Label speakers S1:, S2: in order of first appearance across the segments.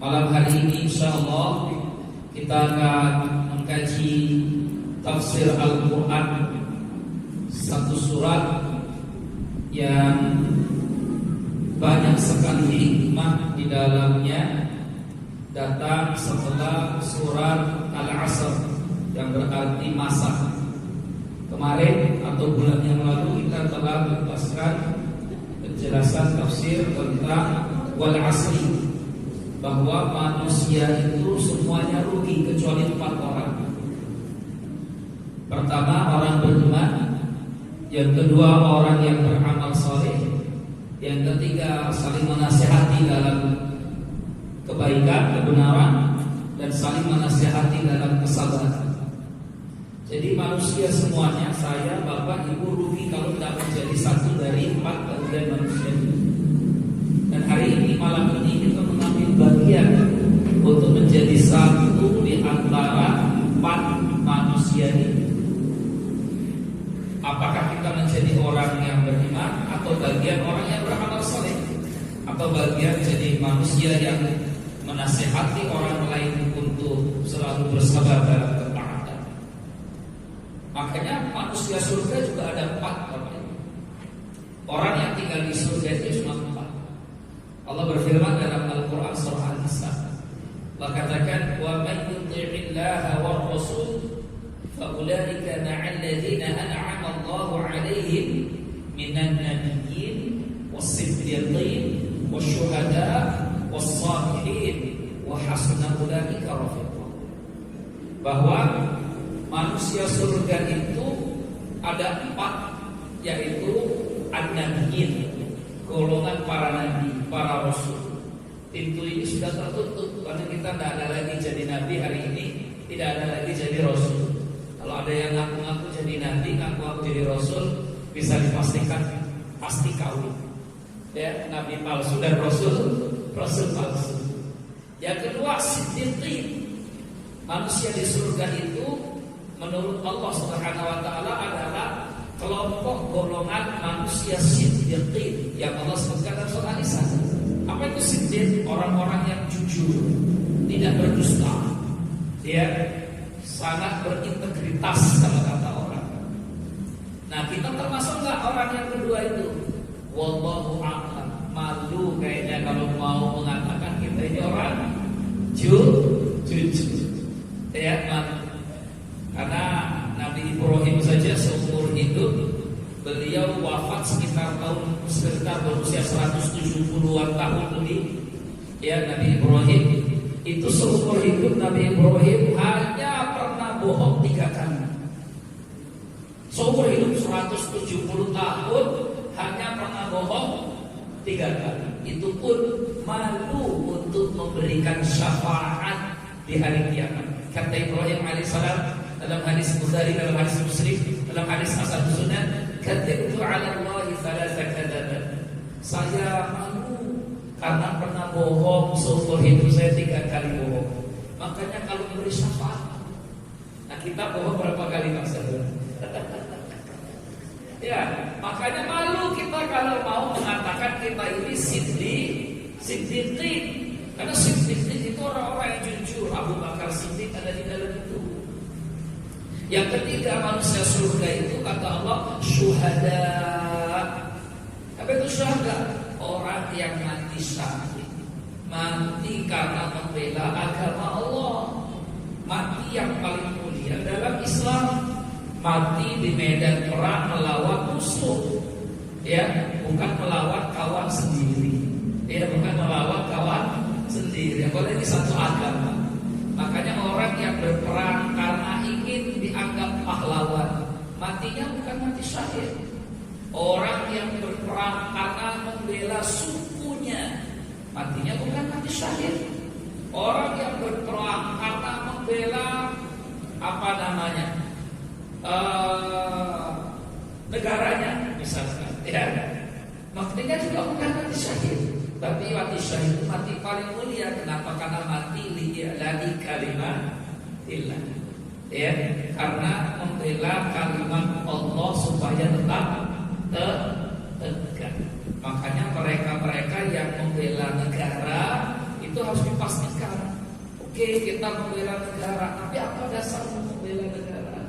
S1: Malam hari ini insyaallah kita akan mengkaji tafsir Al-Quran, satu surat yang banyak sekali hikmah di dalamnya, datang setelah surat Al-Asr yang berarti masa. Kemarin atau bulan yang lalu kita telah menjelaskan penjelasan tafsir tentang wal asri, bahwa manusia itu semuanya rugi kecuali 4 orang. Pertama, orang beriman. Yang kedua, orang yang beramal saleh. Yang ketiga, saling menasihati dalam kebaikan, kebenaran, dan saling menasihati dalam kesabaran. Jadi manusia semuanya, saya, bapak, ibu rugi kalau tidak menjadi satu dari 4 bagian manusia ini. Dan hari ini, malam ini kita mengambil bagian untuk menjadi satu di antara 4 manusia ini. Apakah kita menjadi orang yang beriman, atau bagian orang yang beramal saleh, atau bagian jadi manusia yang menasihati orang lain untuk selalu bersabar dalam ketaatan. Makanya manusia surga juga ada 4 orang. Orang yang tinggal di surga itu cuma 4. Allah berfirman dalam Al-Quran surah An-Nisa, Allah katakan, wa man yuti'illaha war rasul fa ulaika ma'al ladzina an'ama Allahu 'alaihim minan nabiyyin was-siddiqin wasyuhada was-salihin wa hasuna ulaika rafiqa. Bahwa manusia surga itu ada 4, yaitu an-nabiyyin, golongan para nabi, para rasul. Pintu ini sudah tertutup karena kita tidak ada lagi jadi nabi hari ini, tidak ada lagi jadi rasul. Kalau ada yang ngaku-ngaku jadi nabi, ngaku-ngaku jadi rasul, bisa dipastikan pasti kawin. Ya, nabi palsu dan rasul palsu. Yang kedua, siddiqin. Manusia di surga itu menurut Allah Subhanahu wa taala adalah kelompok golongan manusia siddiqin yang Allah sebutkan dalam surah An-Nisa. Apa itu siddiq? Orang-orang yang jujur, tidak berdusta, dia sangat berintegritas kalau kata orang. Nah, kita termasuk nggak orang yang kedua itu? Wallahu a'lam. Malu kayaknya kalau mau mengatakan kita ini orang jujur, ya malu. Karena Nabi Ibrahim saja seumur hidup, beliau wafat sekitar berusia 170-an tahun lebih. Ya, Nabi Ibrahim itu seumur hidup Nabi Ibrahim hanya pernah bohong 3 kali. Seumur hidup 170 tahun hanya pernah bohong 3 kali. Itu pun malu untuk memberikan syafaat di hari kiamat. Kata Ibrahim alaihissalam dalam hadis Bukhari, dalam hadis Muslim, dalam hadis Hasan Sunan, kadzabtu 'ala Allah thalatha kadzab. Saya malu karena pernah bohong seumur hidup saya 3 kali bohong. Makanya kalau memberi syafaat, nah kita bohong berapa kali Pak Saudara? Ya, makanya malu kita kalau mau mengatakan kita ini siddiqin. Karena siddiqin itu orang-orang yang jujur. Abu Bakar Siddiq ada di dalam itu. Yang ketiga, manusia surga itu kata Allah syuhada. Apa itu syuhada? Orang yang mati syahid, mati karena membela agama Allah, mati yang paling mulia dalam Islam, mati di medan perang melawan musuh, ya, bukan melawan kawan sendiri, ya, bukan melawan kawan sendiri, apalagi satu agama. Makanya orang yang berperang karena ingin dianggap pahlawan, matinya bukan mati syahid. Orang yang berperang karena membela sukunya, matinya bukan mati syahid. Orang yang berperang karena membela negaranya misalkan, ya, matinya juga bukan mati syahid. Tapi mati syahid itu mati paling mulia. Kenapa? Karena mati li'ilani kalimatillah, ya, karena membela kalimat Allah supaya tetap tegak. Makanya mereka yang membela negara itu harus dipastikan. Oke, kita membela negara, tapi apa dasar membela negara?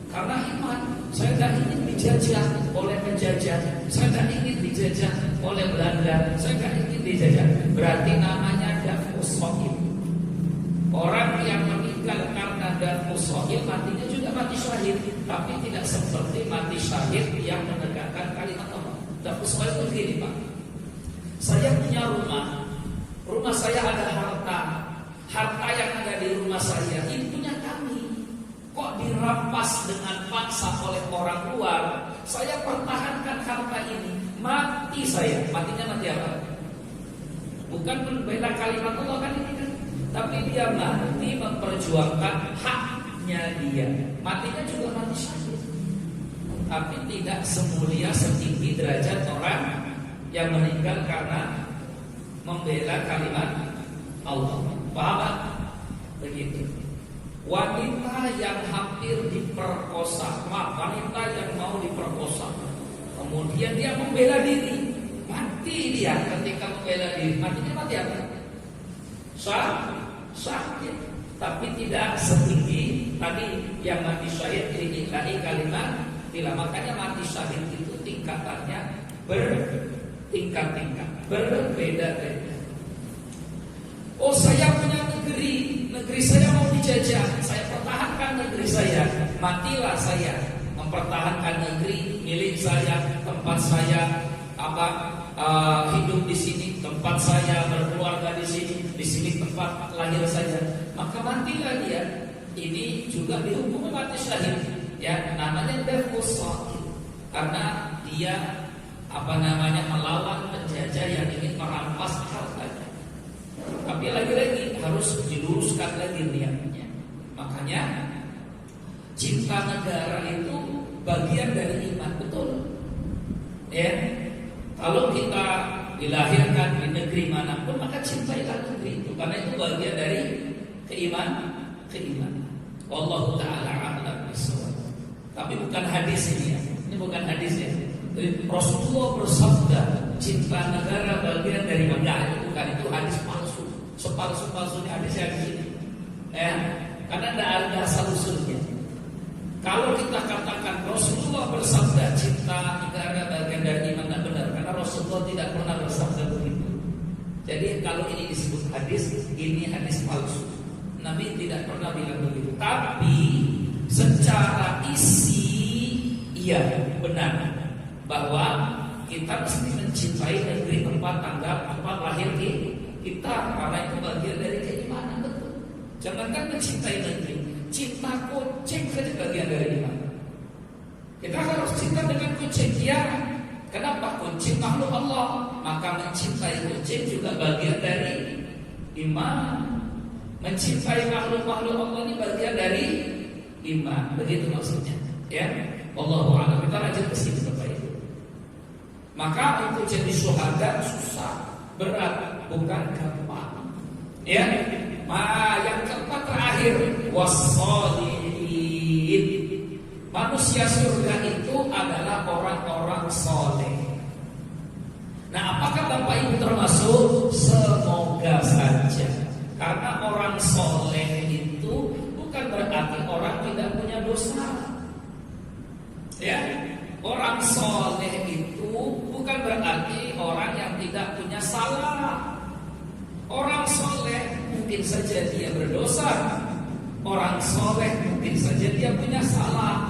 S1: Karena iman. Saya tidak ingin dijajah oleh penjajah. Saya tidak ingin dijajah oleh Belanda. Saya tidak ingin dijajah. Berarti namanya daf'us shahid. Orang yang meninggal karena daf'us shahid matinya juga mati syahid, tapi tidak seperti mati syahid yang menegakkan kalimat Allah. Daf'us shahid itu begini, Pak. Saya punya rumah saya ada harta yang ada di rumah saya ini punya kami. Kok dirampas dengan paksa oleh orang luar? Saya pertahankan harta ini, mati saya. Matinya mati apa? Bukan membela kalimat Allah kan ini kan, tapi dia mati memperjuangkan haknya dia. Matinya juga mati syahid, tapi tidak semulia setinggi derajat orang yang meninggal karena membela kalimat Allah. Paham? Begitu. Wanita yang hampir diperkosa, wanita yang mau diperkosa, kemudian dia membela diri, mati dia ketika membela diri. Matinya mati apa? Syahid, tapi tidak setinggi tadi yang mati syahid ini kalimat tidak. Makanya mati syahid itu tingkatannya bertingkat-tingkat, berbeda-beda. Oh, saya punya negeri saya mau dijajah, saya pertahankan negeri saya, matilah saya mempertahankan negeri milik saya, tempat saya hidup di sini, tempat saya berkeluarga di sini tempat lahir saya, maka matilah dia. Ini juga dihukum mati syahid, ya, namanya daf'us shahid, karena dia melawan penjajah yang ingin merampas hartanya. Tapi lagi-lagi harus diluruskan lagi niatnya. Makanya cinta negara itu bagian dari iman, betul? Ya, kalau kita dilahirkan di negeri manapun maka cintailah negeri itu, karena itu bagian dari keimanan. Wallahu ta'ala a'lam bishawab. Tapi bukan hadis ini ya. Ini bukan hadis ya. Rasulullah bersabda cinta negara bagian dari iman. Ya, itu bukan, itu hadis palsu. Sepalsu-palsunya hadis yang ini. Ya, karena tidak ada asal usulnya. Kalau kita katakan Rasulullah bersabda cinta negara bagian dari iman, tidak benar, karena Rasulullah tidak pernah bersabda begitu. Jadi kalau ini disebut hadis, ini hadis palsu. Nabi tidak pernah bilang begitu. Tapi secara isi iya benar bahwa kita mesti mencintai negeri tempat lahir kita, karena itu bagian dari keimanan, betul. Jangankan mencintai negeri, cinta kucing saja bagian dari iman. Kita harus cinta dengan kucing, ya. Kenapa? Kucing makhluk Allah, maka mencintai kucing juga bagian dari iman. Mencintai makhluk-makhluk Allah ini bagian dari iman. Begitu maksudnya, ya. Wallahu a'lam. Kita lanjut ke sini Bapak Ibu. Maka untuk jadi syuhada susah, berat, bukan gampang. Ya. Yang keempat terakhir, wassalihin. Manusia surga itu adalah orang-orang soleh. Nah, apakah Bapak Ibu termasuk? Semoga saja. Karena orang soleh itu bukan berarti orang tidak punya dosa. Ya, orang soleh itu bukan berarti orang yang tidak punya salah. Orang soleh mungkin saja dia berdosa. Orang soleh mungkin saja dia punya salah.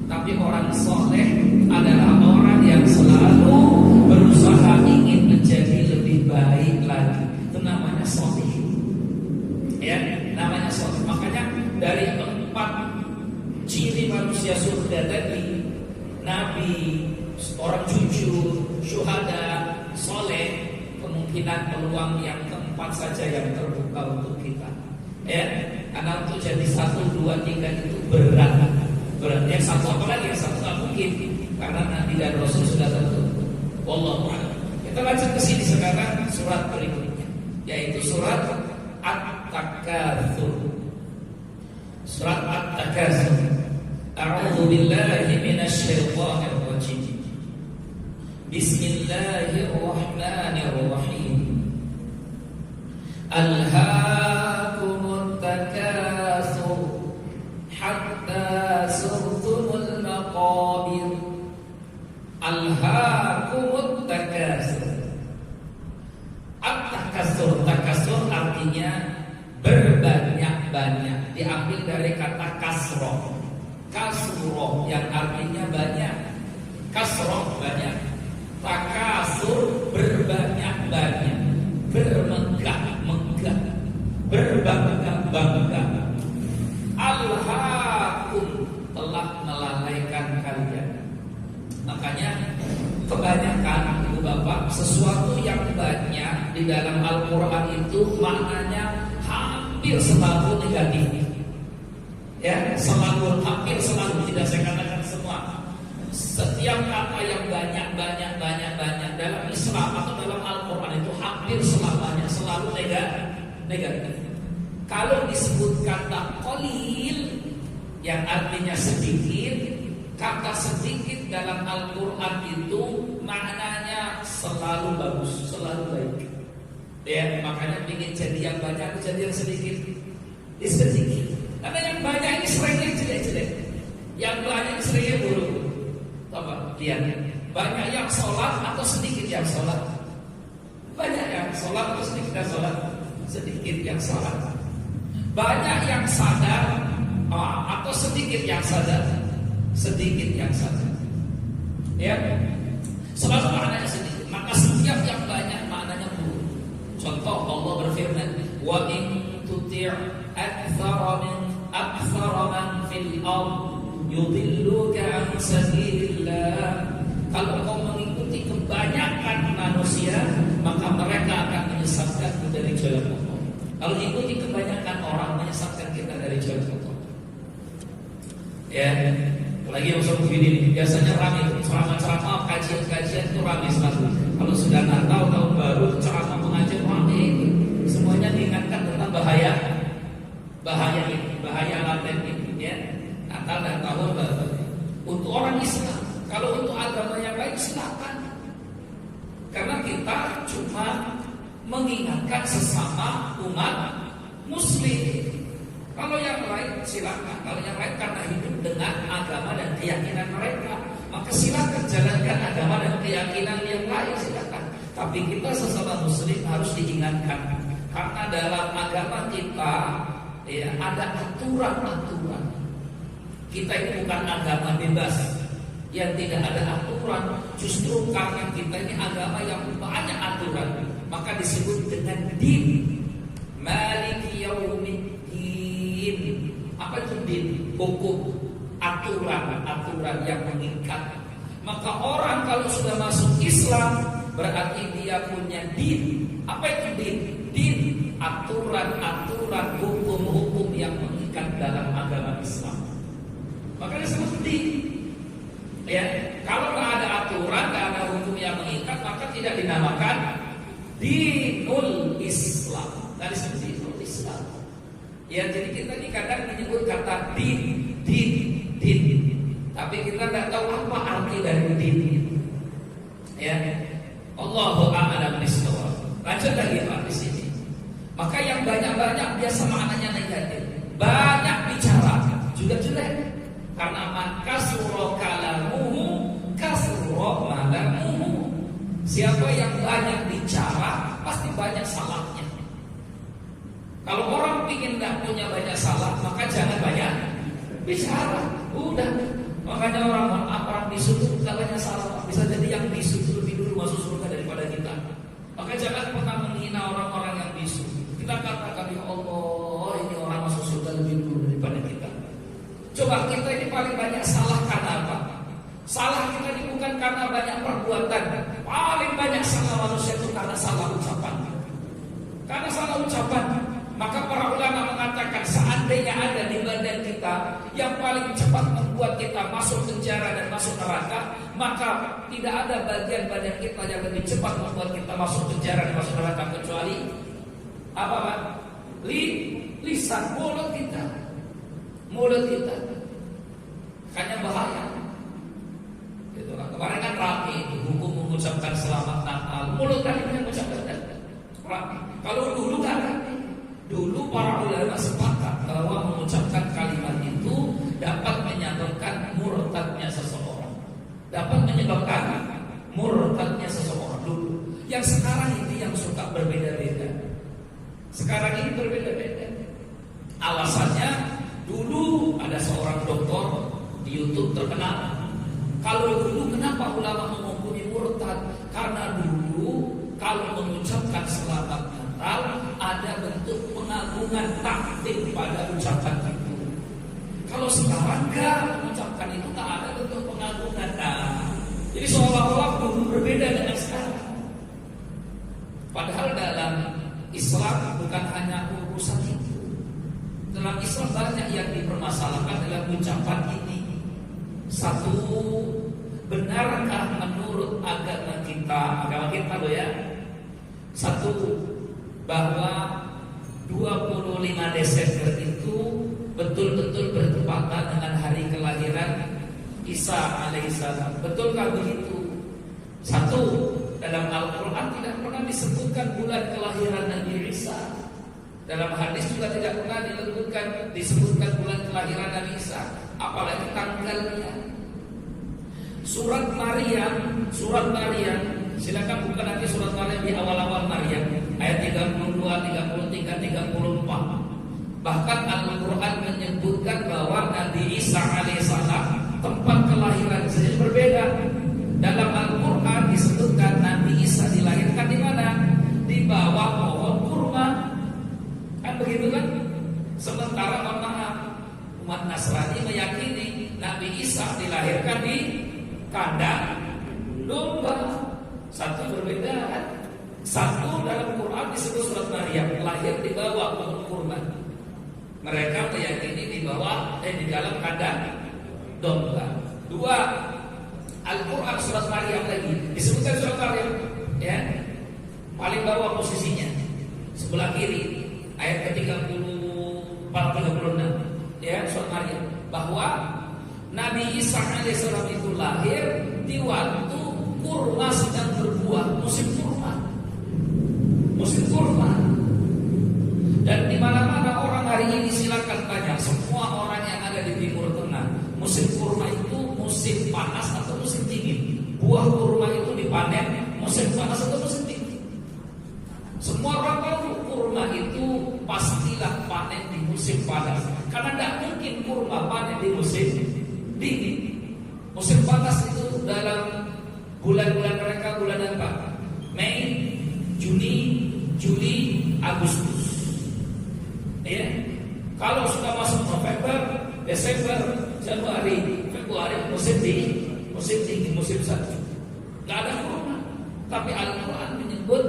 S1: Tapi orang soleh adalah orang yang selalu berusaha ingin menjadi lebih baik lagi. Itu namanya soleh. Ya, namanya soleh. Makanya dari 4 ciri manusia surga tadi, nabi, orang jujur, syuhada, soleh, kemungkinan peluang yang keempat saja yang terbuka untuk kita. Ya, karena untuk jadi 1, 2, 3 itu berat. Yang satu apa lagi? Yang satu tak mungkin, karena Nabi dan Rasul sudah tentu. Wallahu a'lam. Kita lanjut ke sini sekarang surat berikutnya, yaitu surat At-Takatsur. Surat At-Takatsur. A'udzu billahi minasy syaithanir rajim. Bismillahirrahmanirrahim. Alhaakumut takatsur hatta zurtumul maqabir. Alhaakumut takatsur. At-takatsur, takatsur artinya berbanyak-banyak, diambil dari kata kasroh. Kasroh yang artinya banyak, kasroh banyak, takasur berbanyak-banyak, bermegah-megah, berbangga-bangga. Alhaakum telah melalaikan kalian. Makanya kebanyakan ibu bapak, sesuatu yang banyak di dalam Al-Quran itu maknanya hampir selalu negatif. Ya, selalu, hampir selalu, tidak saya katakan semua. Setiap kata yang banyak dalam Islam atau dalam Al-Quran itu hampir selamanya selalu negatif. Kalau disebut kata qalil yang artinya sedikit, kata sedikit dalam Al-Quran itu maknanya selalu bagus, selalu baik. Ya, makanya ingin jadi yang banyak, jadi yang sedikit. Sedikit. Karena yang banyak ini seringnya jelek-jelek, yang banyak seringnya buruk. Coba lihat, banyak yang sholat atau sedikit yang sholat? Banyak yang sholat atau sedikit yang sholat? Sedikit yang sholat. Banyak yang sadar atau sedikit yang sadar? Sedikit yang sadar. Ya, selalu maknanya sedikit. Maka setiap yang banyak maknanya buruk. Contoh Allah berfirman, wa in tuti' aktsara man fil ard yudilluka an sabilillah. Kalau kau mengikuti kebanyakan manusia, maka mereka akan menyesatkanmu dari jalan Allah. Kalau ikuti kebanyakan orang, menyesatkan kita dari jalan Allah. Ya, apalagi yang usul begini, biasanya ramai ceramah-ceramah, kajian-kajian itu ramai selalu. Kalau sudah Natal, tahun baru, ceramah pengajian ramai, semuanya diingatkan tentang bahaya ini, bahaya laten ini, ya. Natal dan tahun baru. Untuk orang Islam, kalau untuk agama yang lain silakan. Karena kita cuma mengingatkan sesama umat Muslim. Kalau yang lain silakan. Kalau yang lain karena hidup dengan agama dan keyakinan mereka, maka silakan jalankan agama dan keyakinan yang lain, silakan. Tapi kita sesama Muslim harus diingatkan, karena dalam agama kita ya, ada aturan-aturan. Kita ini bukan agama bebas yang tidak ada aturan. Justru karena kita ini agama yang banyak aturan, maka disebut dengan din. Maliki yaumiddin. Apa itu din? Hukum, aturan yang mengikat. Maka orang kalau sudah masuk Islam berarti dia punya din. Apa itu din? Din, aturan-aturan, hukum-hukum yang mengikat dalam agama Islam. Maka disebut din. Ya, kalau nggak ada aturan, nggak ada hukum yang mengikat, maka tidak dinamakan dinul Islam. Dari seperti dinul Islam. Ya, jadi kita ini kadang menyebut kata din. Tapi kita nggak tahu apa arti dari din. Ya, Allahu a'lam bishawab. Lanjut lagi Pak di sini. Maka yang banyak-banyak biasa maknanya negatif. Banyak bicara juga jelek. Karena man kasura kalamuhu kasura malamuhu. Siapa yang banyak bicara pasti banyak salahnya. Kalau orang ingin tidak punya banyak salah, maka jangan banyak bicara. Udah. Makanya orang bisu itu tidak banyak salah. Bisa jadi yang bisu itu lebih dulu masuk surga daripada kita. Maka jangan pernah menghina orang-orang yang bisu. Kita katakan, ya Allah, ini orang masuk surga lebih dulu daripada kita. Coba kita ini paling banyak salah karena apa? Salah kita ini bukan karena banyak perbuatan. Paling banyak salah manusia itu karena salah ucapan. Karena salah ucapan. Maka para ulama mengatakan seandainya ada di badan kita yang paling cepat membuat kita masuk penjara dan masuk neraka, maka tidak ada bagian badan kita yang lebih cepat membuat kita masuk penjara dan masuk neraka kecuali apa Pak? Lisan, mulut kita. Mulut kita. Makanya bahaya. Itulah. Kemarin kan rapi itu hukum mengucapkan selamat Natal. Mulut kan mengucapkan rapi. Kalau dulu kan menyebabkan murtadnya seseorang dulu. Yang sekarang ini yang suka berbeda-beda. Sekarang ini berbeda-beda. Alasannya dulu ada seorang dokter di YouTube terkenal. Kalau dulu kenapa ulama menghukumi murtad? Karena dulu kalau mengucapkan selamat Natal ada bentuk pengagungan takdim pada ucapan itu. Kalau sekarang enggak, mengucapkan itu tak ada bentuk pengagungan. Jadi seolah-olah dulu berbeda dengan sekarang. Padahal dalam Islam bukan hanya urusan itu. Dalam Islam banyak yang dipermasalahkan dalam ucapan ini. Satu, benarkah menurut agama kita loh ya? Satu, bahwa 25 Desember itu betul-betul bertepatan dengan hari kelahiran Isa alaihissalam. Betulkah begitu? Satu, dalam Al-Quran tidak pernah disebutkan bulan kelahiran Nabi Isa. Dalam hadis juga tidak pernah disebutkan bulan kelahiran Nabi Isa, apalagi tanggalnya. Surat Maryam, silakan buka nanti surat Maryam di awal-awal Maryam ayat 32, 33, 34. Bahkan Al-Quran menyebutkan bahwa Nabi Isa alaihissalam tempat kelahiran saja berbeda. Dalam Al-Quran disebutkan Nabi Isa dilahirkan di mana? Di bawah pohon kurma. Kan begitu kan? Sementara umat Nasrani meyakini Nabi Isa dilahirkan di kandang domba. Satu berbeda kan? Satu dalam Quran disebut surat Maryam lahir di bawah pohon kurma. Mereka meyakini di dalam kandang domba. Dua, Al-Quran surat Maryam lagi disebutkan surat Maryam ya, paling bawah posisinya sebelah kiri ayat ke-34, 36 ya, surat Maryam, bahwa Nabi Isa alaihissalam itu lahir di waktu kurma sedang berbuah, musim kurma. Dan di mana-mana orang hari ini silakan tanya semua orang yang ada di Timur Tengah, musim kurma itu musim panas atau musim dingin? Buah kurma itu dipanen musim panas atau musim dingin? Semua orang tahu kurma itu pastilah panen di musim panas, karena tidak mungkin kurma panen di musim dingin. Musim panas itu dalam bulan-bulan mereka bulan apa? Mei, Juni, Juli, Agustus. Ya, kalau sudah masuk November, Desember, Januari, Februari, musim dingin, musim salju, nggak ada kurma. Tapi Al-Quran menyebut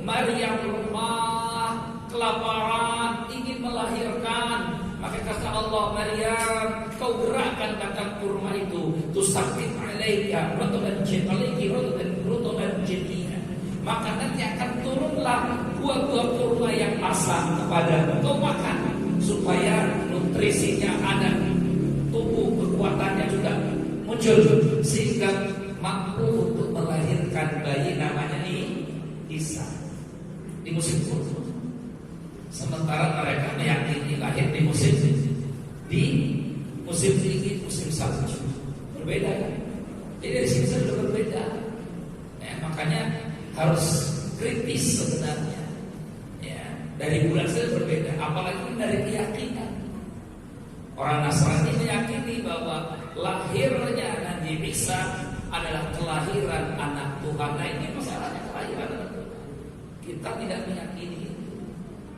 S1: Maryam lemah, kelaparan, ingin melahirkan. Maka kata Allah, Maryam, kau gerakkan batang kurma itu, tusakit alaika, rotoban jemalaiki, rotoban jemiha. Maka nanti akan turunlah buah-buah kurma yang asam kepada kau makan, supaya nutrisinya ada, tubuh kekuatannya juga muncul, sehingga mampu untuk melahirkan bayi namanya Isa di musim kurma. Sementara mereka meyakini lahir di musim dingin, musim salju. Berbeda kan? Jadi dari sini sudah berbeda. Ya, makanya harus kritis sebenarnya. Ya, dari bulan saja berbeda, apalagi dari keyakinan. Orang Nasrani meyakini bahwa lahirnya Nabi Isa adalah kelahiran anak Tuhan. Nah, ini masalahnya kelahiran anak Tuhan. Kita tidak meyakini itu.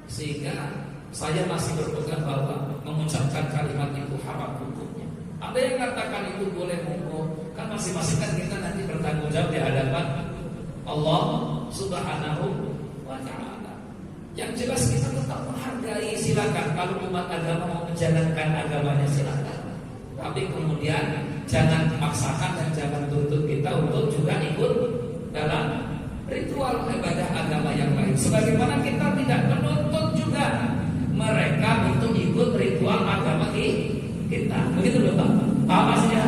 S1: Sehingga saya masih berpegang bahwa mengucapkan kalimat itu haram hukumnya. Ada yang katakan itu boleh, monggo. Kan masing-masing kan kita nanti bertanggung jawab di hadapan Allah Subhanahu wa ta'ala. Yang jelas kita tetap menghargai, silakan. Kalau umat agama mau menjalankan agamanya silakan. Tapi kemudian jangan paksakan dan jangan tuntut kita untuk juga ikut dalam ritual ibadah agama yang lain. Sebagaimana kita tidak menuntut juga mereka untuk ikut ritual agama kita. Begitu loh Pak. Paham maksudnya?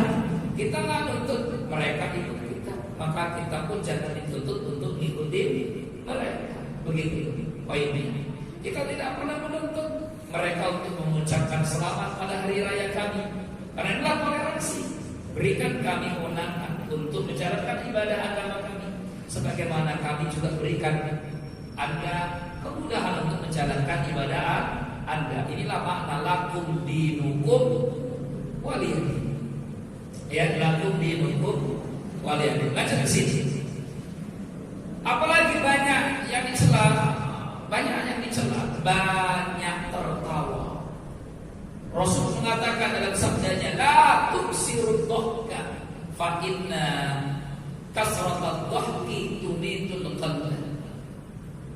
S1: Kita nggak nuntut mereka ikut kita, maka kita pun jangan dituntut untuk ikuti mereka. Begitu poinnya. Kita tidak pernah menuntut mereka untuk mengucapkan selamat pada hari raya kami, karena inilah toleransi. Berikan kami kewenangan untuk menjalankan ibadah agama kami, sebagaimana kami juga berikan Anda kemudahan untuk menjalankan ibadah Anda. Inilah makna lakum dinukum waliyadin. Ya, lakum dinukum waliyadin. Baca di sini. Apalagi banyak yang dicela, banyak tertawa. Rasul mengatakan dalam sabdanya, la tuksirud dhahka fa inna kasratad dhahki tumitul qalb.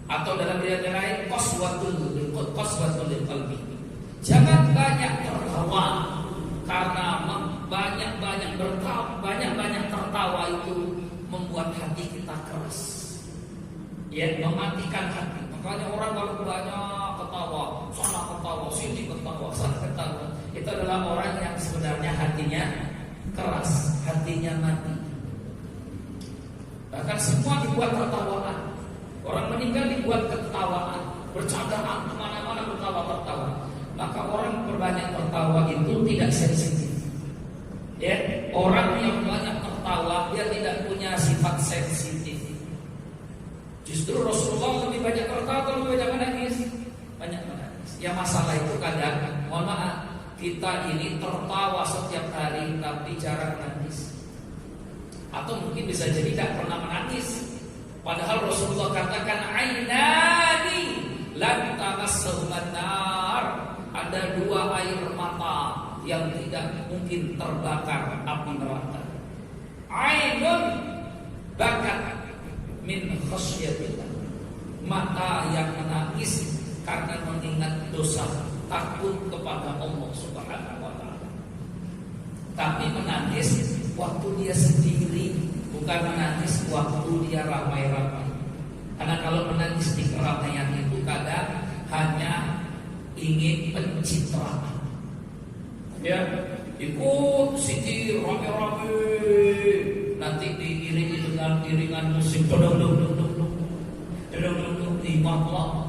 S1: Atau dalam riwayat lain qaswatul qalbi. Jangan banyak tertawa, karena banyak tertawa itu membuat hati kita keras. Ya, mematikan hati. Makanya orang kalau banyak ketawa, sana ketawa, sini ketawa, sana ketawa, itu adalah orang yang sebenarnya hatinya keras, hatinya mati. Bahkan semua dibuat tertawaan. Orang meninggal dibuat ketawaan, bercandaan kemana-mana tertawa. Maka orang berbanyak tertawa itu tidak sensitif. Ya, orang yang banyak tertawa dia tidak punya sifat sensitif. Justru Rasulullah lebih banyak tertawa, lebih banyak menangis. Ya masalah itu kadang, mohon maaf, kita ini tertawa setiap hari tapi jarang menangis. Atau mungkin bisa jadi tidak pernah menangis. Padahal Rasulullah katakan ainani lan tamassuhun nar. Ada dua air mata yang tidak mungkin terbakar api neraka. Ainun bakat min khasyatillah. Mata yang menangis karena mengingat dosa, takut kepada Allah Subhanahu wa taala. Tapi menangis waktu dia sendiri, bukan menangis waktu dia ramai-ramai. Karena kalau menangis di keramaian itu kadang hanya ingin pencitraan. Ya, ikut sini rame-rame, nanti diiringi dengan iringan musik dong dimana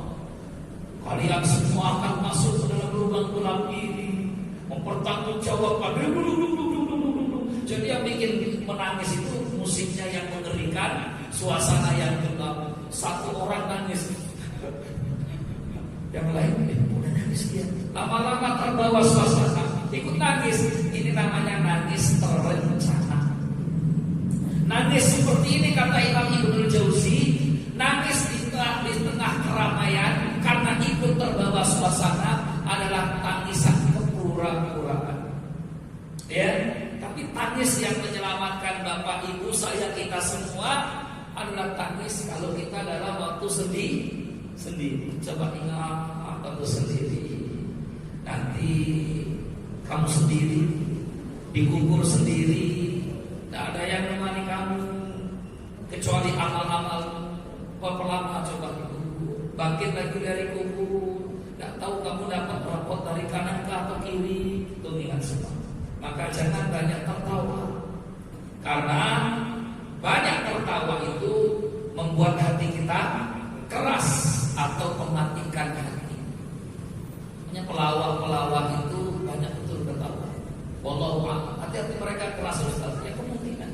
S1: kalian semua akan masuk ke dalam lubang tulang ini, mempertanggungjawabkan. Jadi yang bikin menangis itu musiknya yang mengerikan, suasana yang gelap. Satu orang nangis, yang lain udah nangis dia. Lama-lama terbawa suasana, ikut nangis. Ini namanya nangis terencana. Nangis seperti ini kata Imam Ibnul Jauzi, nangis di tengah keramaian karena ikut terbawa suasana adalah tangisan kepura-puraan. Ya, tapi tangis yang menyelamatkan Bapak Ibu saya kita semua adalah tangis kalau kita dalam waktu sendiri. Coba ingat waktu sendiri. Nanti kamu sendiri, dikubur sendiri, tidak ada yang menemani kamu kecuali amal-amal. Pelama coba bangkit lagi dari kubur, tidak tahu kamu dapat rapot dari kanan ke atau kiri, itu ingat semua. Maka jangan banyak tertawa, karena banyak tertawa itu membuat hati kita keras atau mematikan hati. Hanya pelawak itu banyak betul tertawa. Wallahu a'lam. Hati-hati mereka keras Ustaz, ya kemungkinan.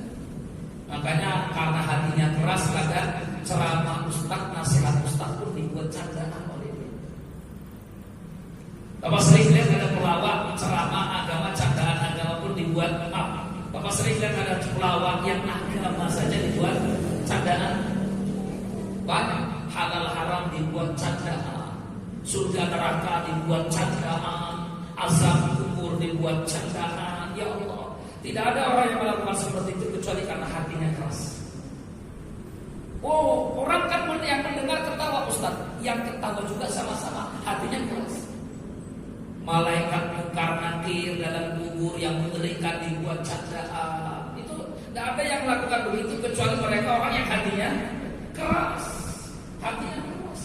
S1: Makanya karena hatinya keras kadang ceramah ustaz, nasihat ustaz pun dibuat candaan oleh dia. Bapak sering lihat ada pelawak ceramah agama, candaan agama pun dibuat. Bapak sering lihat ada pelawak yang agama saja dibuat candaan. Banyak halal haram dibuat candaan, surga neraka dibuat candaan, azab kubur dibuat candaan. Ya Allah, tidak ada orang yang melakukan seperti itu kecuali karena hatinya keras. Oh, orang kan yang mendengar ketawa Ustaz, yang ketawa juga sama-sama hatinya keras. Malaikat mungkar nakir dalam kubur yang mengerikan dibuat candaan. Itu tidak ada yang melakukan begitu kecuali mereka orang yang hatinya keras. Hatinya keras.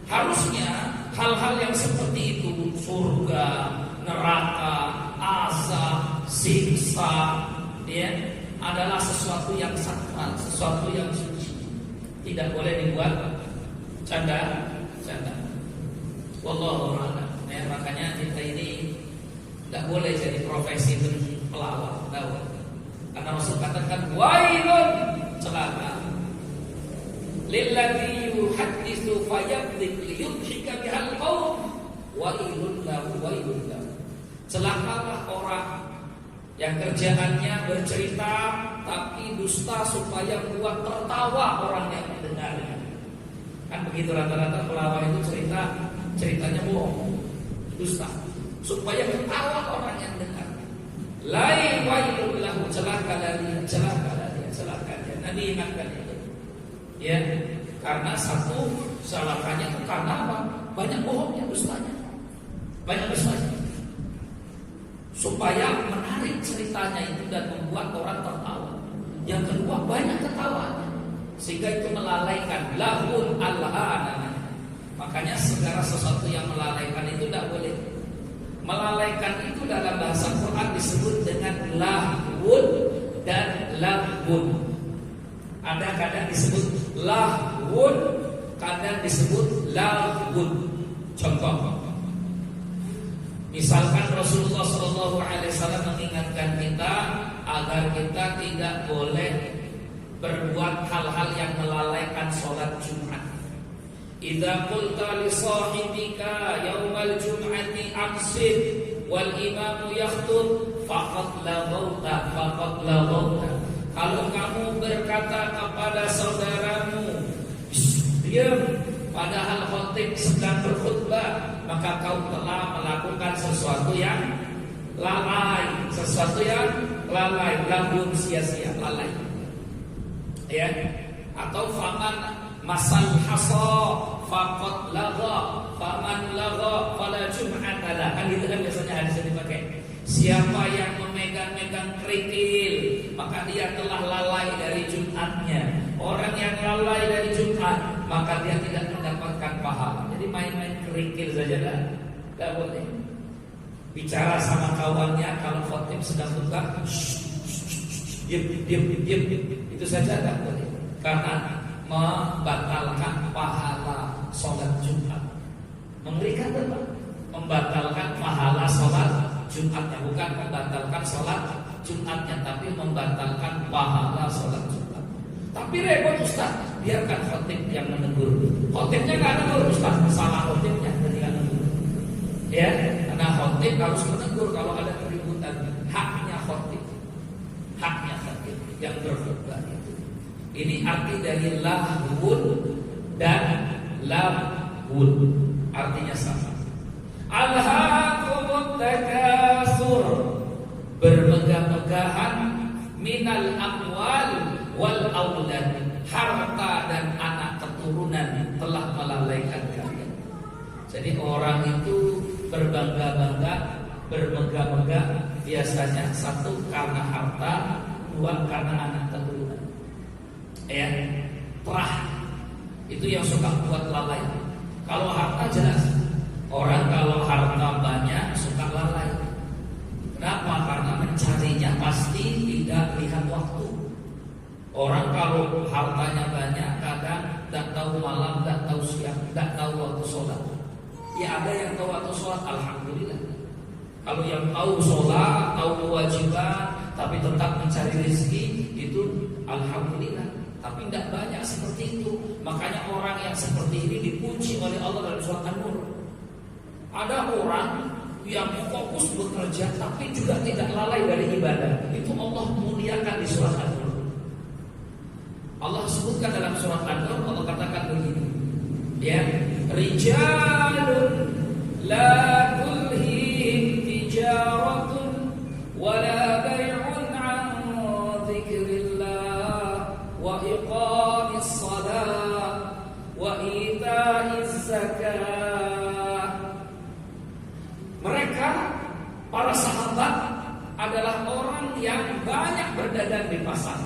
S1: Harusnya hal-hal yang seperti itu, surga, neraka, azab, siksa, ya, adalah sesuatu yang sakral, sesuatu yang suci. Tidak boleh dibuat canda. Wallahu a'lam. Ya, makanya kita ini tidak boleh jadi profesi pelawak. Karena Rasul katakan wailun, celaka lilladzi yuhadditsu fayadhik liyudhika bihal qaum wailun lahu wailun lahu. Celakalah orang yang kerjaannya bercerita tapi dusta supaya buat tertawa orang yang mendengarnya. Kan begitu rata-rata pelawak itu ceritanya bohong, dusta, supaya ketawa orang yang dengar. Lain wailun lahu, celaka dia. Nabi ingatkan itu. Ya, karena satu celakanya itu karena apa? Banyak bohongnya, dustanya. Supaya menarik ceritanya itu dan membuat orang tertawa. Yang kedua, banyak ketawanya, sehingga itu melalaikan. Lahun namanya. Makanya segala sesuatu yang melalaikan itu tidak boleh. Melalaikan itu dalam bahasa Quran disebut dengan lahun dan lahun. Ada kadang disebut lahun, kadang disebut lahun. Contoh, misalkan Rasulullah SAW mengingatkan kita agar kita tidak boleh berbuat hal-hal yang melalaikan sholat Jumat. Idza qulta li sahibika yaumal jum'ati amsid wal imamu yakhtub faqad laghawta. Kalau kamu berkata kepada saudaramu diam padahal khatib sedang berkhutbah, maka kau telah melakukan sesuatu yang lalai, lahun, sia-sia, lalai. Ya, atau faman masal hasa faqad lagha, faman lagha fala jum'ata lah. Kan gitu kan biasanya hadis yang dipakai. Siapa yang memegang-megang kerikil, maka dia telah lalai dari Jumatnya. Orang yang lalai dari Jumat, maka dia tidak mendapatkan pahala. Jadi main-main kerikil saja tidak boleh. Bicara sama kawannya kalau khatib sedang khutbah, diam, itu saja tidak boleh. Karena membatalkan pahala sholat Jumat. Mengerikan apa? Membatalkan pahala sholat Jumatnya, bukan membatalkan sholat Jumatnya, tapi membatalkan pahala sholat Jumat. Tapi repot Ustaz, biarkan khatib yang menegur. Khatibnya nggak menegur Ustaz, salah khatibnya ketika menegur. Ya, karena khatib harus menegur kalau ada keributan. Haknya khatib yang berkhutbah itu. Ini arti dari lahun dan lahun, artinya sama. Alhaakumut takatsur, bermegah-megahan minal amwal wal aulad, harta dan anak keturunan telah melalaikan kalian. Jadi orang itu berbangga-bangga, bermegah-megah biasanya satu karena harta, dua karena anak keturunan. Ya, terah itu yang suka buat lalai. Kalau harta jelas, orang kalau harta banyak suka lalai. Kenapa? Karena mencarinya pasti tidak lihat waktu. Orang kalau hartanya banyak kadang tidak tahu malam, tidak tahu siang, tidak tahu waktu sholat. Ya ada yang tahu waktu sholat, alhamdulillah. Kalau yang tahu sholat, tahu kewajiban, tapi tetap mencari rezeki, itu alhamdulillah. Tapi tidak banyak seperti itu. Makanya orang yang seperti ini dipuji oleh Allah dalam surat An-Nur. Ada orang yang fokus bekerja tapi juga tidak lalai dari ibadah. Itu Allah muliakan di surat An-Nur. Allah sebutkan dalam surat An-Nur, Allah katakan begini. Ya, rijalun la tulhihim tijaratun wala bai'un an dzikrillah wa iqamis shalah wa ita'iz zakah. Mereka para sahabat adalah orang yang banyak berdagang di pasar.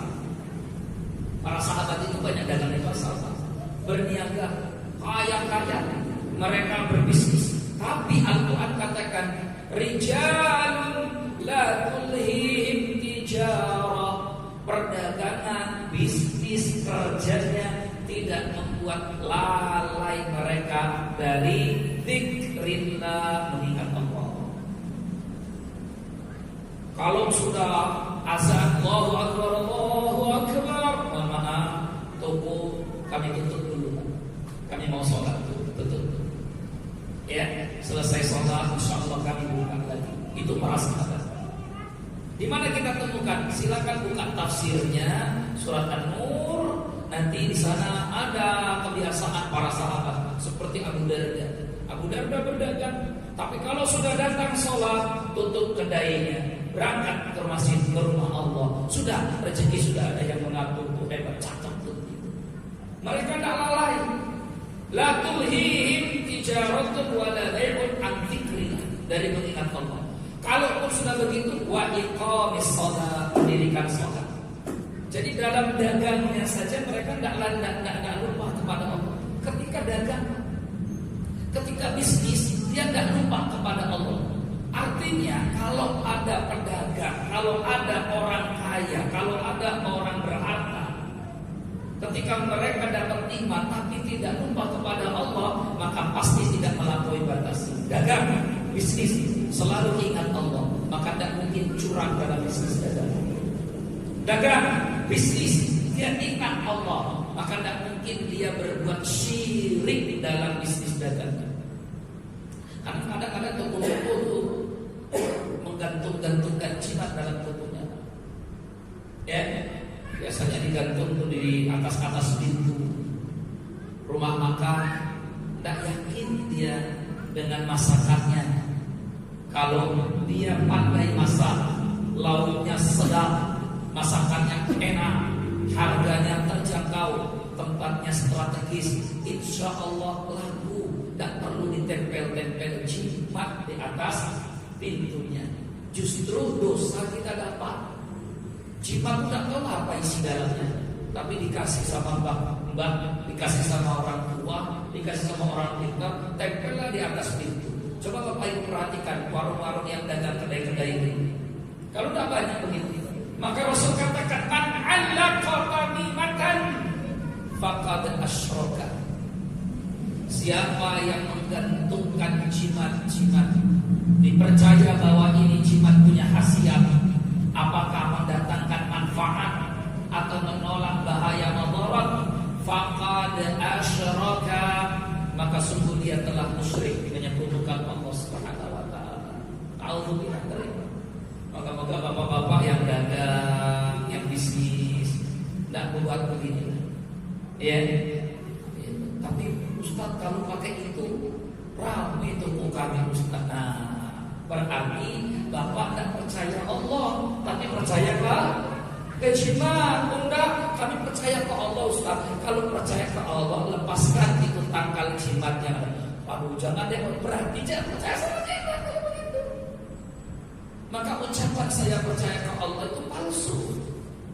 S1: Para sahabat itu banyak dagang di pasar, berniaga, kaya-kaya, mereka berbisnis. Tapi Al-Quran katakan rijalun la tulhihim tijarah, perdagangan, bisnis, kerjanya tidak membuat lalai mereka dari dzikrillah, mengingat Allah. Kalau sudah azan, Allahu Akbar, Allahu Akbar. Mohon maaf, toko kami tutup dulu. Kami mau sholat tutup. Ya, selesai sholat, insya Allah kami buka lagi. Itu para sahabat. Di mana kita temukan? Silakan buka tafsirnya surat An-Nur. Nanti di sana ada kebiasaan para sahabat seperti Abu Darda. Abu Darda berdagang, tapi kalau sudah datang sholat, tutup kedainya, berangkat ke masjid, ke rumah Allah. Sudah rezeki sudah ada yang mengatur, hebat, cakep tuh. Mereka tidak lalai. La tulhihim tijaratun wala bai'un an dzikrillah, dari mengingat Allah. Kalaupun sudah begitu, wa iqamis shalah, mendirikan salat. Jadi dalam dagangnya saja mereka tidak lupa kepada Allah. Ketika dagang, ketika bisnis, dia tidak lupa kepada Allah. Artinya kalau ada pedagang, kalau ada orang kaya, kalau ada orang berharta, ketika mereka dapat nikmat tapi tidak lupa kepada Allah, maka pasti tidak melampaui batas. Dagang, bisnis, selalu ingat Allah, maka tidak mungkin curang dalam bisnis dagang. Dagang, bisnis, dia ingat Allah, maka tidak mungkin dia berbuat syirik dalam bisnis dagangnya. Karena kadang-kadang toko-toko itu menggantung-gantungkan jimat dalam tokonya. Ya, biasanya digantung tuh di atas pintu rumah makan. Tidak yakin dia dengan masakannya. Kalau dia pandai masak, lauknya sedap, masakannya enak, harganya terjangkau, tempatnya strategis, insya Allah laku. Tak perlu ditempel-tempel jimat di atas pintunya. Justru dosa kita dapat. Jimat tidak tahu apa isi dalamnya, tapi dikasih sama mbak, dikasih sama orang tua, dikasih sama orang pintar, tempellah di atas pintu. Coba Bapak Ibu perhatikan warung-warung yang dagang kedai-kedai ini. Kalau tidak banyak begitu, maka Rasul katakan man 'allaqa tamimatan faqad asyraka. Siapa yang menggantungkan jimat-jimat, dipercaya bahwa ini jimat punya khasiat, apakah mendatangkan manfaat atau menolak bahaya madarat, faqad asyraka, maka sungguh dia telah musyrik, menyekutukan Allah Subhanahu wa taala. Auzubillah dari. Moga-moga bapak-bapak yang dagang, yang bisnis tidak buat begini. Ya. Tapi Ustaz kalau pakai itu ramai toko kami Ustaz. Nah, berarti bapak tidak percaya Allah, tapi percaya ke jimat. Enggak, kami percaya ke Allah Ustaz. Kalau percaya ke Allah, lepaskan itu tangkal jimatnya. Aduh, jangan deh, berarti jangan percaya sama jimat. Maka ucapan saya percaya ke Allah itu palsu.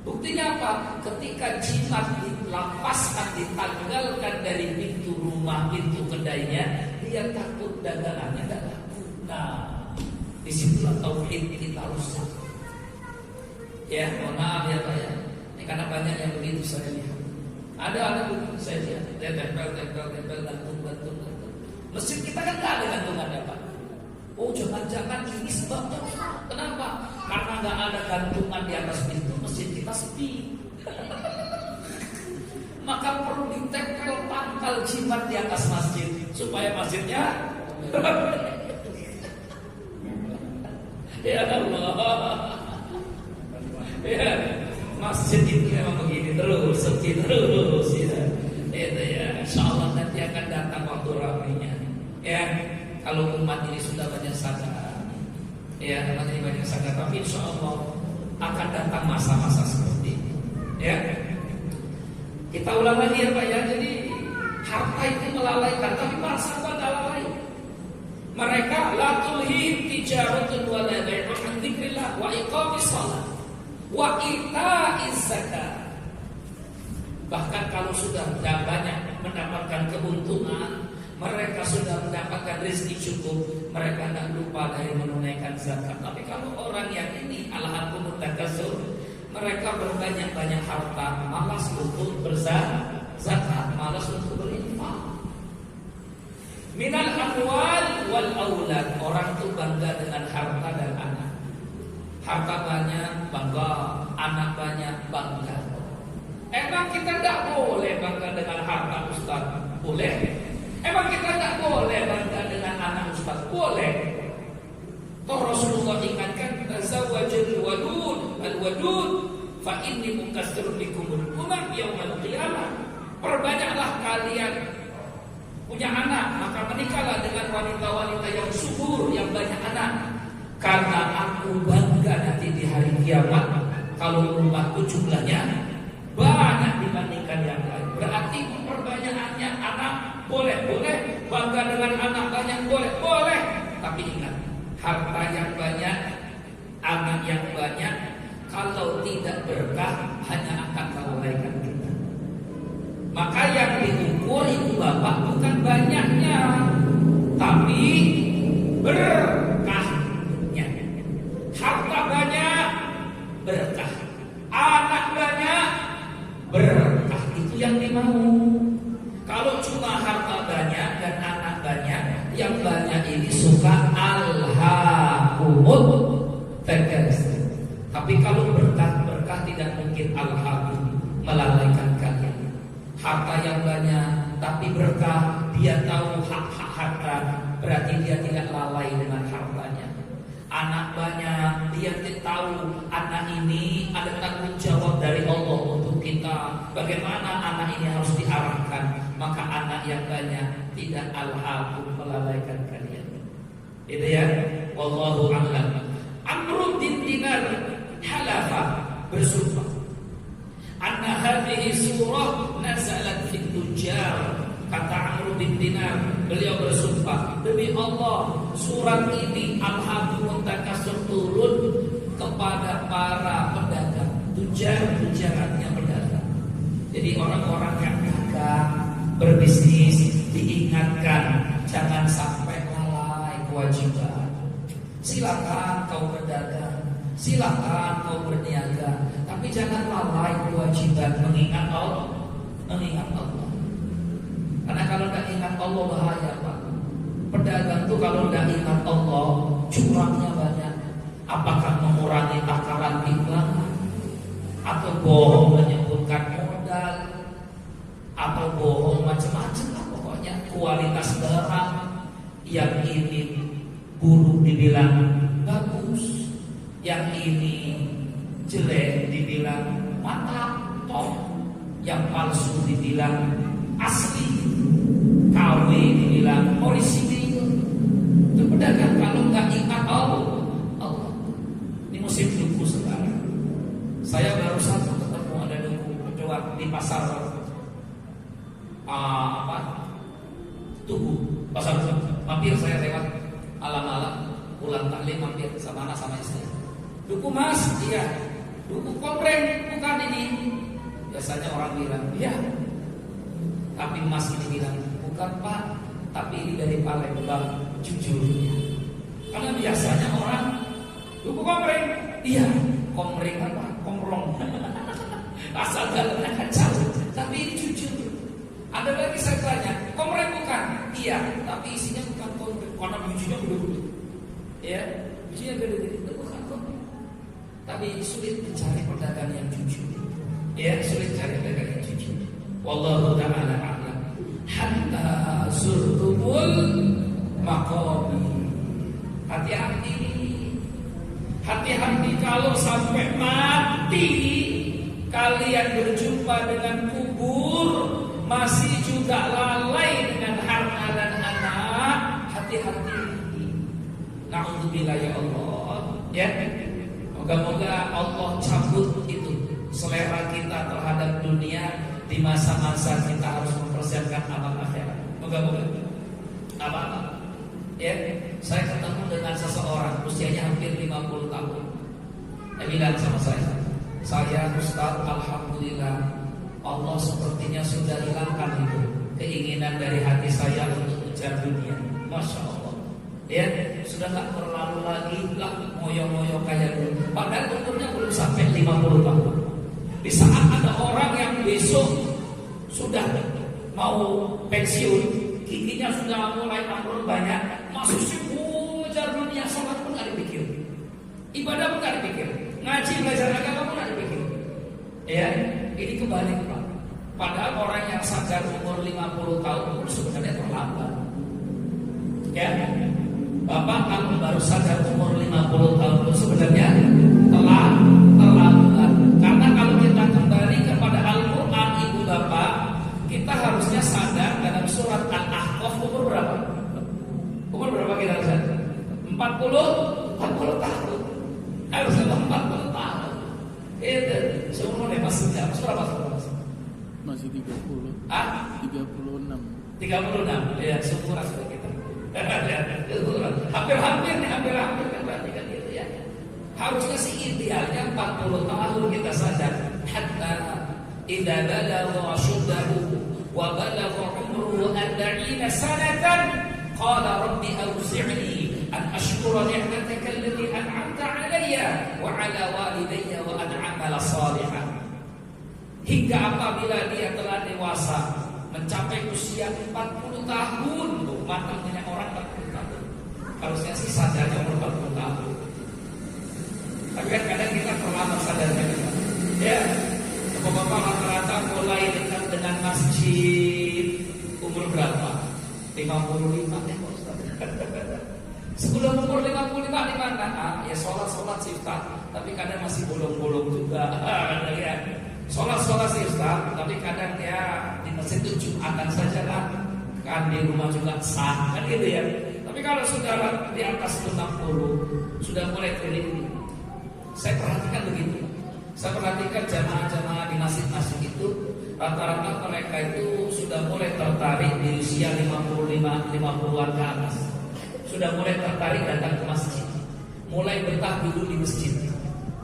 S1: Buktinya apa? Ketika jimat dilepaskan, ditanggalkan dari pintu rumah, pintu kedainya, dia takut dagangannya tidak laku. Nah, disitulah tauhid kita rusak. Ya, mohon maaf ya Pak ya. Ini karena banyak yang begitu saya lihat. Ada begitu saya lihat. Dia tempel, gantung. Masjid kita kan nggak ada gantungannya Pak. Oh, jangan-jangan ini sebabnya. Kenapa? Karena nggak ada gantungan di atas pintu, masjid kita sepi. Maka perlu ditempel tangkal jimat di atas masjid supaya masjidnya ya Allah. Ya, masjid itu memang begini terus, sepi terus ya. Itu ya, insyaallah nanti akan datang waktu ramainya. Ya, kalau umat ini sudah banyak sadar, ya umat ini banyak sadar, tapi insyaallah akan datang masa-masa seperti ini. Ya, kita ulang lagi ya Pak ya. Jadi harta itu melalaikan, tapi para sahabat tidak lalai. Mereka la tulhihim tijaratun wa la bai'un an dzikrillah wa iqamis shalah wa ita'iz zakat. Bahkan kalau sudah banyak mendapatkan keuntungan, mereka sudah mendapatkan rezeki cukup, mereka tidak lupa dari menunaikan zakat. Tapi kalau orang yang ini alhaqumut takasur, mereka berbanyak-banyak harta, malas untuk berzakat, malas untuk berinfak. Minal amwal wal aulad, orang itu bangga dengan harta dan anak. Harta banyak bangga, anak banyak bangga. Emang kita tidak boleh bangga dengan harta Ustaz? Boleh. Emang kita tidak boleh bangga dengan anak Ustaz? Boleh. Toh Rasulullah ingatkan, tazawwajul wadud al-wadud fa inni mukatsirun bikumul umam yaumal qiyamah. Perbanyaklah kalian punya anak, maka menikahlah dengan wanita-wanita yang subur, yang banyak anak. Karena aku bangga nanti di hari kiamat kalau umatku jumlahnya banyak dibandingkan yang lain. Berarti perbanyakannya anak boleh, bangga dengan anak banyak boleh. Tapi ingat, harta yang banyak, anak yang banyak, kalau tidak berkah hanya akan melalaikan kita. Maka yang diukur ibu bapak bukan banyaknya, tapi berkahnya. Harta banyak, berkah. Anak banyak, berkah. Itu yang dimau. Kalau cuma harta banyak dan anak banyak, yang banyak ini suka alhaakumut takatsur. Tapi kalau berkah tidak mungkin alhaakum, melalaikan kalian. Harta yang banyak tapi berkah, dia tahu hak-hak harta, berarti dia tidak lalai dengan hartanya. Anak banyak, dia tahu anak ini ada tanggung jawab dari Allah untuk kita. Bagaimana anak ini harus diarahkan. Maka anak yang banyak tidak alhaakum, melalaikan kalian. Itu ya. Wallahu a'lam. Amr bin Dinar halafa, bersumpah, anna hadhihi surah nazalat fi tujar. Kata Amr bin Dinar, beliau bersumpah, demi Allah, surat ini Al-Haqqul Mutakasir turun kepada para pedagang. Tujar-tujarannya pedagang. Jadi orang-orang yang dagang, berbisnis, diingatkan jangan sampai lalai kewajiban. Silakan kau berdagang, silakan kau berniaga, tapi jangan lalai kewajiban mengingat Allah. Mengingat Allah. Karena kalau tidak ingat Allah bahaya, Pak. Pedagang itu kalau tidak ingat Allah, curangnya banyak. Apakah mengurangi takaran timbangan, atau bohong menyebutkan modal, atau bohong macam-macam lah pokoknya. Kualitas barang yang ini buruk dibilang bagus, yang ini jelek dibilang mantap, top, yang palsu dibilang asli, KW dibilang orisinil. Itu pedagang kalau nggak ingat Allah. Ini musim duku sekarang. Saya baru satu ketemu ada duku di pasar Tugu, pasar mampir saya lewat alam-alam pulang taklim, mampir sama anak sama istri. Duku mas, iya. Duku kompreng, bukan ini. Biasanya orang bilang, iya. Tapi mas ini bilang, bukan pak, tapi ini dari Palembang, jujur. Karena biasanya orang, duku kompreng, iya. Kompreng apa? Komprong. Asal dalamnya kacau, tapi ini jujur. Ada lagi saya tanya, kompreng bukan? Iya, tapi isinya bukan kompreng, karena bijinya gede-gede. Ya, bijinya gede-gede, itu bukan kompreng. Tapi sulit mencari pedagang yang jujur. Ya, sulit cari pedagang yang jujur. Wallahu ta'ala a'lam. Hatta zurtumul maqabir. Hati-hati. Hati-hati kalau sampai mati kalian berjumpa dengan kubur, masih juga lalai dengan harta dan anak. Hati-hati. Na'udzubillah ya Allah. Ya. Moga-moga Allah cabut itu selera kita terhadap dunia di masa-masa kita harus mempersiapkan amal akhirat. Moga-moga. Apa? Ya, saya ketemu dengan seseorang usianya hampir 50 tahun. Dia bilang sama saya Ustaz, alhamdulillah Allah sepertinya sudah hilangkan itu keinginan dari hati saya untuk mengejar dunia. Masya Allah. Ya, sudah tak terlalu lagi lah moyo-moyo kayak dulu. Padahal umurnya belum sampai 50 tahun. Di saat ada orang yang besok sudah mau pensiun, giginya sudah mulai ambruk banyak, masih sibuk ngejar dunia, sholat pun gak dipikir, ibadah pun gak dipikir. Ini kebalik Pak. Padahal orang yang sadar umur 50 tahun itu sebenarnya terlambat. Ya, Bapak kalau baru sadar umur 50 tahun itu sebenarnya terlambat. Karena kalau kita kembali kepada Al-Quran Ibu Bapak, kita harusnya sadar dalam surat Al-Ahqaf umur berapa? Umur berapa kita sadar? 40 tahun. Harusnya 40 tahun. Itu seumurnya masih berapa?
S2: Masih 30. 36.
S1: 36. Ya, seumuran sudah kita. Hampir-hampir kan berarti kan itu ya. Harusnya sih idealnya 40 tahun kita sadar. Hatta idza balagha ashuddahu wa balagha umruhu 40 sanatan qala rabbi awzi'ni an ashkura ni'mataka allati an'amta 'alayya wa 'ala walidayya wa an a'mala shalihan. Hingga apabila dia telah dewasa mencapai usia 40 tahun, matangnya orang 40 tahun. Harusnya sih sadarnya umur 40 tahun. Tapi kan kadang kita terlambat sadarnya. Ya, bapak-bapak rata-rata mulai dekat dengan masjid umur berapa? 55 ya Pak Ustaz. Sebelum umur 55 di mana? Ya sholat sih Ustaz, tapi kadang masih bolong-bolong juga. Ya. Sholat sih Ustaz, tapi kadang ya di masjid itu Jumatan saja lah. Kan di rumah juga sah, kan gitu ya. Tapi kalau sudah di atas 60 sudah mulai keliling. Saya perhatikan begitu. Saya perhatikan jamaah-jamaah di masjid-masjid itu rata-rata mereka itu sudah mulai tertarik di usia 50-an ke atas. Sudah mulai tertarik datang ke masjid. Mulai betah dulu di masjid.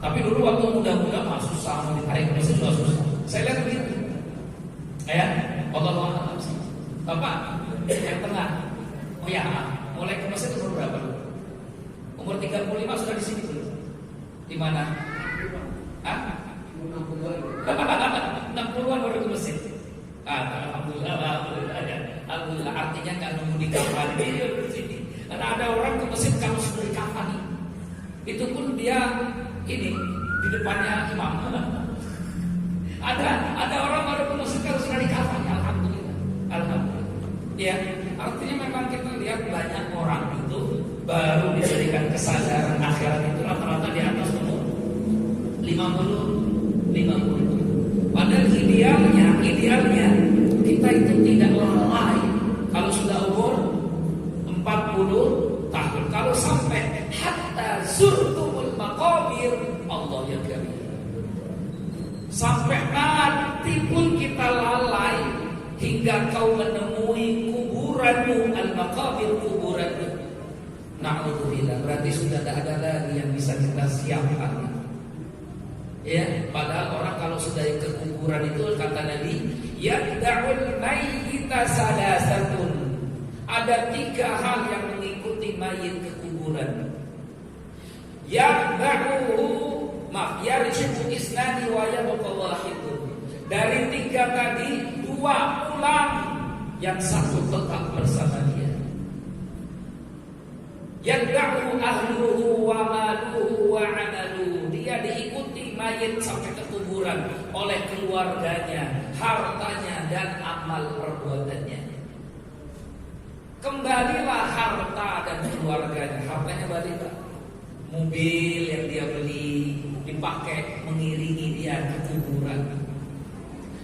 S1: Tapi dulu waktu muda-muda susah mau ditarik ke masjid juga susah. Saya lihat begitu. Ya, Allah Bapak yang tengah. Oh ya, mulai ke masjid umur berapa? Umur 35 sudah di sini belum? Di mana? 60-an baru ke masjid. Alhamdulillah artinya nggak nunggu di kafan di sini. Karena ada orang ke masjid kalau sudah di kafan itu pun dia ini di depannya imam. Ada orang baru ke masjid kalau sudah di kafan. Alhamdulillah. Ya, artinya memang kita lihat banyak orang itu baru diberikan kesadaran akhirat itu rata-rata di atas umur 50. Padahal idealnya kita itu tidak lalai kalau sudah umur 40 tahun. Kalau sampai hatta zurtumul maqabir, Allah ya karim. Sampai mati pun kita lalai hingga kau menemui kuburanmu, al-maqabir kuburanmu. Na'udzubillah, berarti sudah tidak ada lagi yang bisa kita siapkan. Ya, padahal orang kalau sudah ke kuburan itu kata Nabi, yad'ul mayyita salasatun. Ada 3 hal yang mengikuti mayit ke kuburan. Yarji'u isnani wa yabqa wahidun. Dari 3 tadi 2 pulang, yang 1 tetap bersama dia. Yad'u ahluhu wa maluhu wa 'amaluhu. Dia diikuti mayit sampai ke kuburan oleh keluarganya, hartanya dan amal perbuatannya. Kembalilah harta dan keluarganya. Hartanya balik, mobil yang dia beli dipakai mengiringi dia ke kuburan.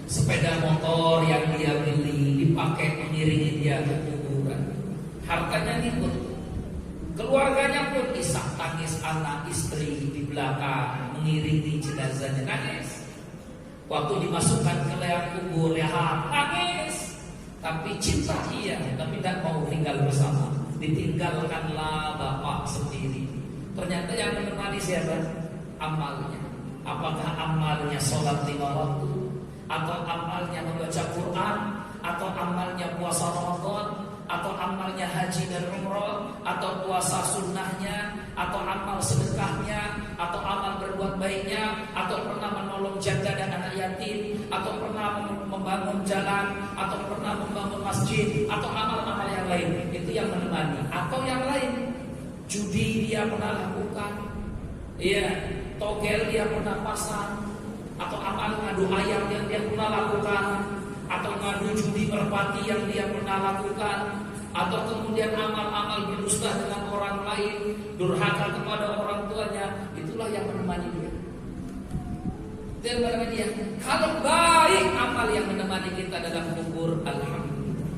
S1: Sepeda motor yang dia beli dipakai mengiringi dia ke kuburan. Hartanya ngikut. Keluarganya pun isak tangis, anak istri di belakang mengiringi jenazahnya, nangis. Waktu dimasukkan ke liang kubur, nangis. Tapi cinta iya, tapi tidak mau tinggal bersama. Ditinggalkanlah bapak sendiri. Ternyata yang menemani siapa? Amalnya. Apakah amalnya sholat 5 waktu, atau amalnya membaca Quran, atau amalnya puasa Ramadan, atau amalnya haji dan umrah, atau puasa sunnahnya, atau amal sedekahnya, atau amal berbuat baiknya, atau pernah menolong janda dan anak yatim, atau pernah membangun jalan, atau pernah membangun masjid, atau amal-amal yang lain. Itu yang menemani. Atau yang lain, judi dia pernah lakukan, iya, togel dia pernah pasang, atau amal ngadu ayam yang dia pernah lakukan, atau ngadu judi merpati yang dia pernah lakukan, atau kemudian amal-amal berdusta dengan orang lain, durhaka kepada orang tuanya, itulah yang menemani dia. Dan menemani dia. Kalau baik amal yang menemani kita dalam kubur, alhamdulillah.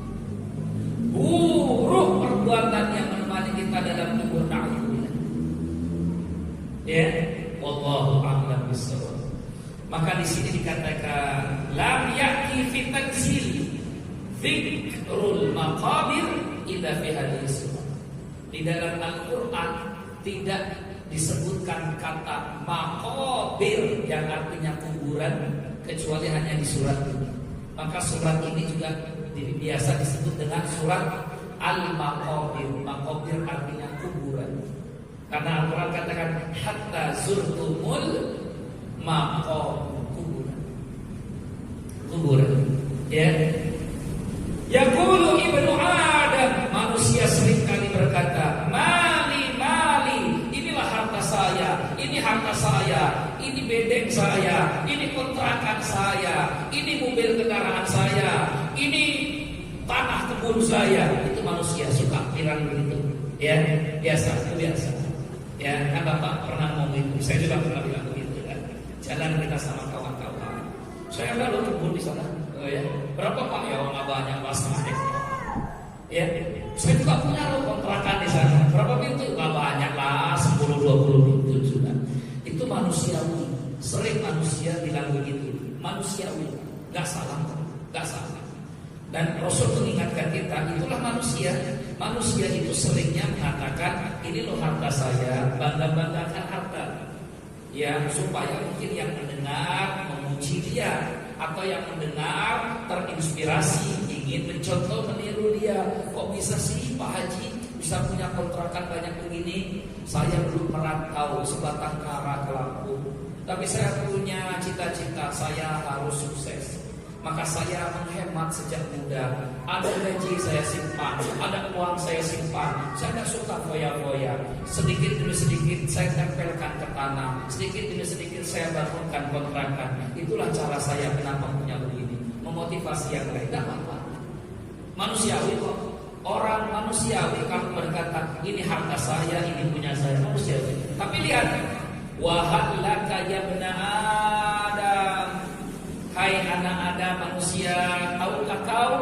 S1: Buruk perbuatan yang menemani kita dalam kubur, na'udzubillah. Ya, wallahu a'lam bishawab. Maka di sini dikatakan lam ya'ti fi tanzil dzikrul maqabir illa fi hadis. Di dalam Al-Qur'an tidak disebutkan kata maqabir yang artinya kuburan kecuali hanya di surat ini. Maka surat ini juga biasa disebut dengan surat Al-Maqabir. Maqabir artinya kuburan. Karena Al-Quran katakan hatta zurtumul maqabir, kuburan. Ya. Yaqulu ibnu Adam, manusia seringkali berkata, mali, inilah harta saya, ini harta saya, ini bedeng saya, ini kontrakan saya, ini mobil kendaraan saya, ini tanah kebun saya. Itu manusia suka bilang begitu. Ya, biasa. Ya, kan Bapak pernah ngomong itu, saya juga pernah bilang begitu kan. Jalan kita sama kawan-kawan, saya ada lo kebun di sana. Oh ya, berapa Pak? Ya nggak banyak, Pak, setengah hektar. Ya, saya juga punya lo kontrakan di sana. Berapa pintu? Nggak banyak lah, 10-20 pintu sudah. Itu manusiawi. Sering manusia bilang begitu. Manusiawi, nggak salah. Dan Rasul mengingatkan kita, itulah manusia. Manusia itu seringnya mengatakan, ini loh harta saya, bangga-banggakan harta. Ya, supaya mungkin yang mendengar memuji dia, atau yang mendengar terinspirasi, ingin mencontoh meniru dia. Kok bisa sih Pak Haji bisa punya kontrakan banyak begini? Saya belum merantau sebatang kara ke Lampung, tapi saya punya cita-cita, saya harus sukses. Maka saya menghemat sejak muda. Ada gaji saya simpan, ada uang saya simpan. Saya tidak suka foya-foya. Sedikit demi sedikit saya tempelkan ke tanah, sedikit demi sedikit saya bangunkan kontrakan. Itulah cara saya kenapa punya begini. Memotivasi yang lain. Tidak apa-apa. Manusiawi kok. Orang manusiawi kalau berkata ini harta saya, ini punya saya, manusiawi. Tapi lihat, wahallaka ya bna Adam. Hai anak Adam manusia, tahukah kau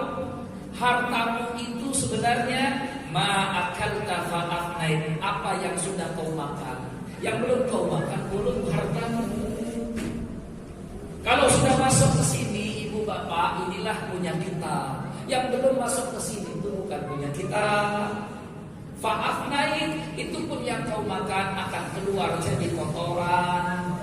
S1: hartamu itu sebenarnya ma'akalta fa'afnain, apa yang sudah kau makan. Yang belum kau makan belum hartamu. Kalau sudah masuk ke sini, ibu bapak, inilah punya kita. Yang belum masuk ke sini itu bukan punya kita. Fa'afnain, itu pun yang kau makan akan keluar jadi kotoran.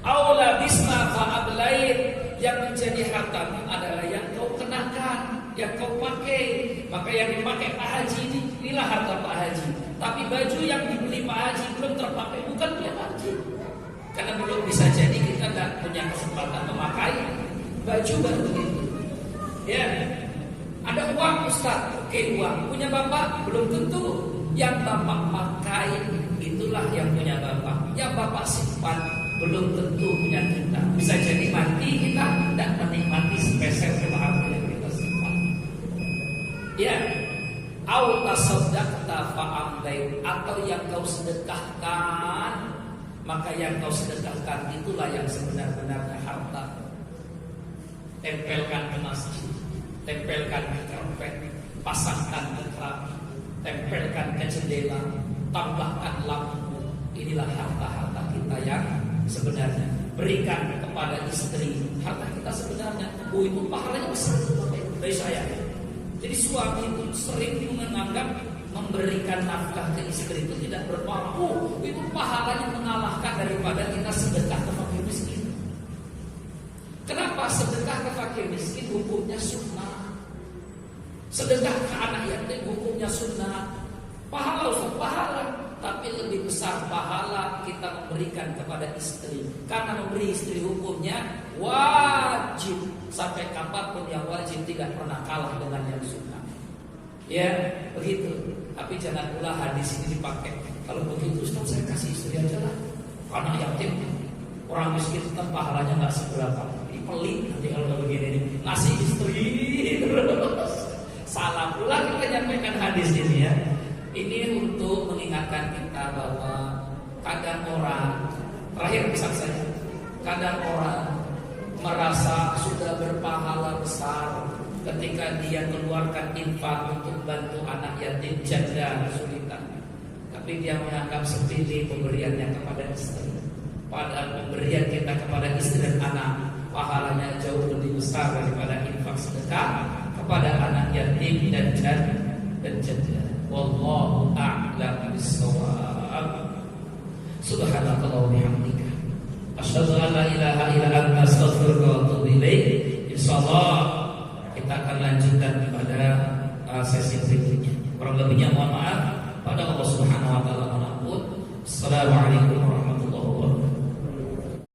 S1: Aula bisma fa'ablain, yang menjadi hartamu adalah yang kau kenakan, yang kau pakai. Maka yang dipakai Pak Haji ini, inilah harta Pak Haji. Tapi baju yang dibeli Pak Haji belum terpakai, bukan punya Pak Haji. Karena belum bisa jadi kita tidak punya kesempatan memakai baju baru begitu. Ya, ada uang Ustaz, oke uang. Punya Bapak belum tentu. Yang Bapak pakai itulah yang punya Bapak. Yang Bapak simpan belum tentu punya kita. Bisa jadi mati kita tidak menikmati spesial harta yang kita simpan. Ya, au tasaddaqta fa'amdain, atau yang kau sedekahkan, maka yang kau sedekahkan itulah yang sebenar-benarnya harta. Tempelkan ke masjid, tempelkan ke karpet, pasangkan ke keramik, tempelkan ke jendela, tambahkan lampu. Inilah harta-harta kita yang sebenarnya. Berikan kepada istri harta kita sebenarnya. Oh, itu pahalanya besar dari saya. Jadi suami itu sering menganggap memberikan nafkah ke istri itu tidak berpahala. Oh, itu pahalanya mengalahkan daripada kita sedekah ke fakir miskin. Kenapa sedekah ke fakir miskin hukumnya sunnah? Sedekah ke anak yatim hukumnya sunnah. Pahala pahala. Tapi lebih besar pahala kita memberikan kepada istri. Karena memberi istri hukumnya wajib. Sampai kapanpun yang wajib tidak pernah kalah dengan yang sunnah. Ya, begitu. Tapi jangan pula hadis ini dipakai. Kalau begitu Ustaz, saya kasih istri aja lah, anak yatim. Orang miskin tetap pahalanya nggak seberapa. Ini pelit nanti kalau udah begini nih. Ngasih istri terus. Salah pula kita nyampaikan hadis ini ya. Ini untuk mengingatkan kita bahwa kadang orang, terakhir pesan saya, kadang orang merasa sudah berpahala besar ketika dia keluarkan infak untuk bantu anak yatim janda kesulitan. Tapi dia menganggap sepele pemberiannya kepada istri. Padahal pemberian kita kepada istri dan anak pahalanya jauh lebih besar daripada infak sedekah kepada anak yatim dan janda. Wallahu a'lam bis-shawab. Subhanallahi wa bihamdika, asyhadu an la ilaha illa anta, astaghfiruka wa atubu ilaik. Insyaallah kita akan lanjutkan pada sesi berikutnya. Kurang lebihnya mohon maaf. Pada Allah Subhanahu wa taala mohon ampun. Assalamualaikum warahmatullahi wabarakatuh.